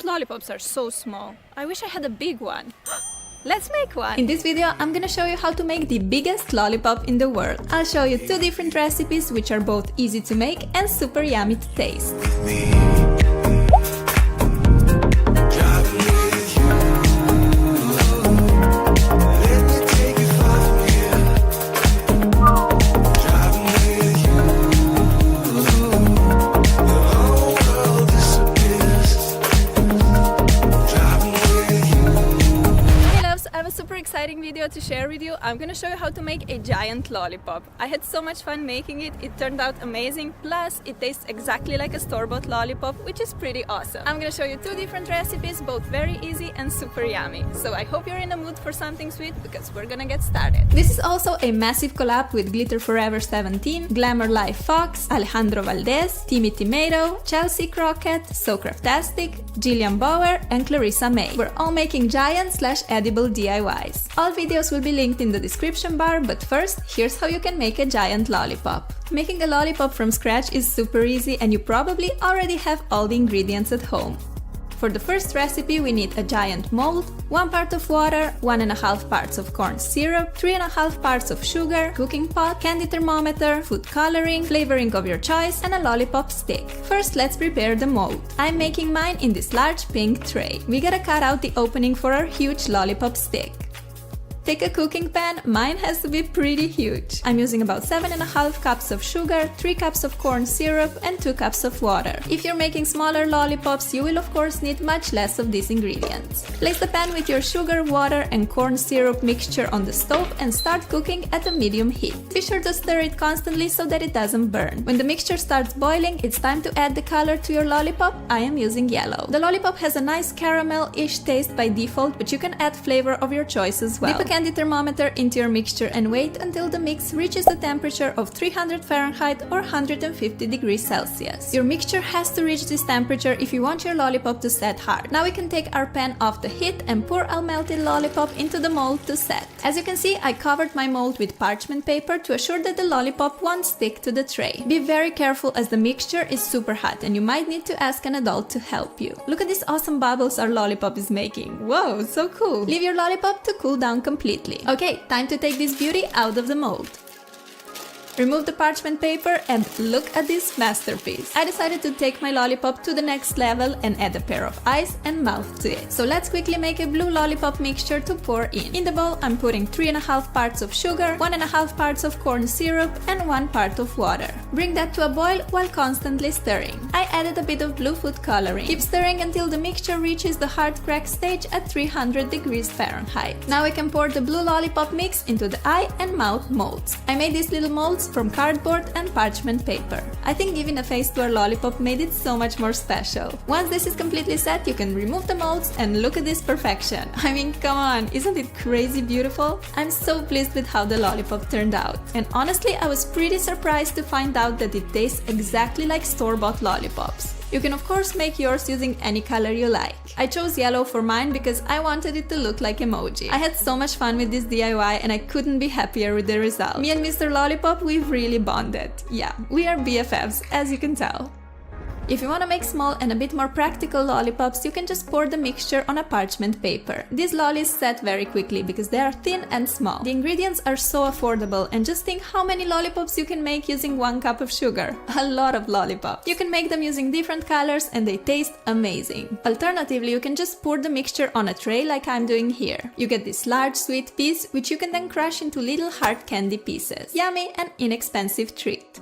lollipops are so small. I wish I had a big one. Let's make one! In this video, I'm gonna show you how to make the biggest lollipop in the world. I'll show you 2 different recipes which are both easy to make and super yummy to taste. Exciting video to share with you. I'm gonna show you how to make a giant lollipop. I had so much fun making it. It turned out amazing. Plus, it tastes exactly like a store-bought lollipop, which is pretty awesome. I'm gonna show you 2 different recipes, both very easy and super yummy. So I hope you're in the mood for something sweet because we're gonna get started. This is also a massive collab with Glitter Forever 17, Glamour Life Fox, Alejandro Valdez, Timmy Tomato, Chelsea Crockett, So Craftastic, Jillian Bauer, and Clarissa May. We're all making giant/edible DIYs. All videos will be linked in the description bar, but first, here's how you can make a giant lollipop. Making a lollipop from scratch is super easy and you probably already have all the ingredients at home. For the first recipe, we need a giant mold, 1 part of water, 1.5 parts of corn syrup, 3.5 parts of sugar, cooking pot, candy thermometer, food coloring, flavoring of your choice, and a lollipop stick. First, let's prepare the mold. I'm making mine in this large pink tray. We gotta cut out the opening for our huge lollipop stick. Take a cooking pan, mine has to be pretty huge. I'm using about 7.5 cups of sugar, 3 cups of corn syrup, and 2 cups of water. If you're making smaller lollipops, you will of course need much less of these ingredients. Place the pan with your sugar, water, and corn syrup mixture on the stove and start cooking at a medium heat. Be sure to stir it constantly so that it doesn't burn. When the mixture starts boiling, it's time to add the color to your lollipop. I am using yellow. The lollipop has a nice caramel-ish taste by default, but you can add flavor of your choice as well. Dip a candy thermometer into your mixture and wait until the mix reaches the temperature of 300 Fahrenheit or 150 degrees Celsius. Your mixture has to reach this temperature if you want your lollipop to set hard. Now we can take our pan off the heat and pour our melted lollipop into the mold to set. As you can see, I covered my mold with parchment paper to assure that the lollipop won't stick to the tray. Be very careful as the mixture is super hot and you might need to ask an adult to help you. Look at these awesome bubbles our lollipop is making. Whoa, so cool! Leave your lollipop to cool down completely. Okay, time to take this beauty out of the mold. Remove the parchment paper and look at this masterpiece. I decided to take my lollipop to the next level and add a pair of eyes and mouth to it. So let's quickly make a blue lollipop mixture to pour in. In the bowl, I'm putting 3.5 parts of sugar, 1.5 parts of corn syrup, and 1 part of water. Bring that to a boil while constantly stirring. I added a bit of blue food coloring. Keep stirring until the mixture reaches the hard crack stage at 300 degrees Fahrenheit. Now we can pour the blue lollipop mix into the eye and mouth molds. I made these little molds from cardboard and parchment paper. I think giving a face to our lollipop made it so much more special. Once this is completely set, you can remove the molds and look at this perfection. I mean, come on, isn't it crazy beautiful? I'm so pleased with how the lollipop turned out. And honestly, I was pretty surprised to find out that it tastes exactly like store-bought lollipops. You can of course make yours using any color you like. I chose yellow for mine because I wanted it to look like emoji. I had so much fun with this DIY and I couldn't be happier with the result. Me and Mr. Lollipop, we've really bonded. Yeah, we are BFFs, as you can tell. If you want to make small and a bit more practical lollipops, you can just pour the mixture on a parchment paper. These lollies set very quickly because they are thin and small. The ingredients are so affordable and just think how many lollipops you can make using 1 cup of sugar. A lot of lollipops. You can make them using different colors and they taste amazing. Alternatively, you can just pour the mixture on a tray like I'm doing here. You get this large sweet piece which you can then crush into little hard candy pieces. Yummy and inexpensive treat.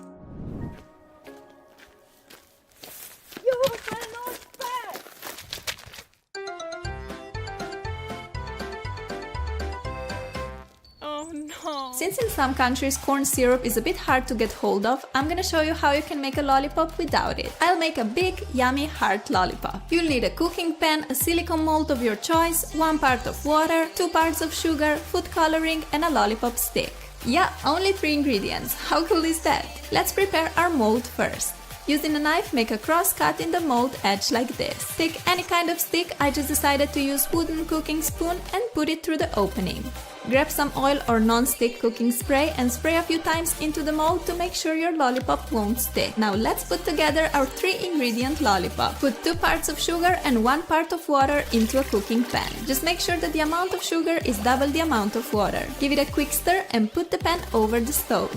Since in some countries corn syrup is a bit hard to get hold of, I'm gonna show you how you can make a lollipop without it. I'll make a big, yummy, hard lollipop. You'll need a cooking pan, a silicone mold of your choice, 1 part of water, 2 parts of sugar, food coloring, and a lollipop stick. Yeah, only 3 ingredients. How cool is that? Let's prepare our mold first. Using a knife, make a cross cut in the mold edge like this. Take any kind of stick, I just decided to use wooden cooking spoon and put it through the opening. Grab some oil or non-stick cooking spray and spray a few times into the mold to make sure your lollipop won't stick. Now let's put together our 3-ingredient lollipop. Put 2 parts of sugar and 1 part of water into a cooking pan. Just make sure that the amount of sugar is double the amount of water. Give it a quick stir and put the pan over the stove.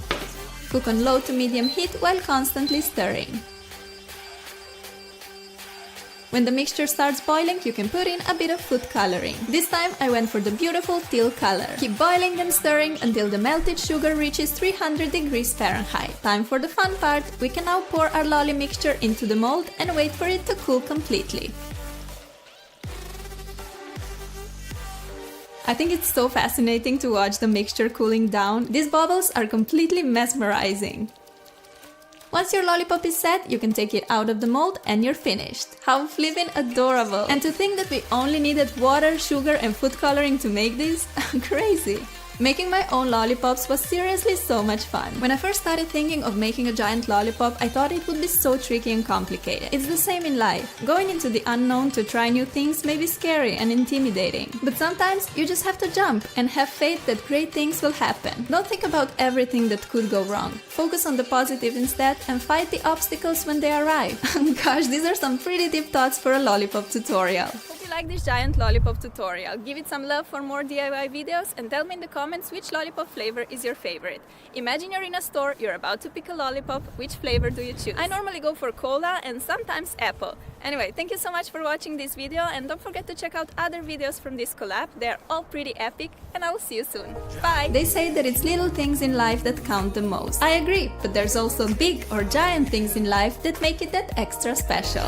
Cook on low to medium heat while constantly stirring. When the mixture starts boiling, you can put in a bit of food coloring. This time I went for the beautiful teal color. Keep boiling and stirring until the melted sugar reaches 300 degrees Fahrenheit. Time for the fun part. We can now pour our lolly mixture into the mold and wait for it to cool completely. I think it's so fascinating to watch the mixture cooling down. These bubbles are completely mesmerizing. Once your lollipop is set, you can take it out of the mold and you're finished. How flippin' adorable! And to think that we only needed water, sugar and food coloring to make this? Crazy! Making my own lollipops was seriously so much fun. When I first started thinking of making a giant lollipop, I thought it would be so tricky and complicated. It's the same in life. Going into the unknown to try new things may be scary and intimidating. But sometimes you just have to jump and have faith that great things will happen. Don't think about everything that could go wrong. Focus on the positive instead and fight the obstacles when they arrive. Gosh, these are some pretty deep thoughts for a lollipop tutorial. Hope you like this giant lollipop tutorial. Give it some love for more DIY videos and tell me in the comments which lollipop flavor is your favorite. Imagine you're in a store, you're about to pick a lollipop, which flavor do you choose? I normally go for cola and sometimes apple. Anyway, thank you so much for watching this video and don't forget to check out other videos from this collab. They're all pretty epic and I will see you soon. Bye! They say that it's little things in life that count the most. I agree, but there's also big or giant things in life that make it that extra special.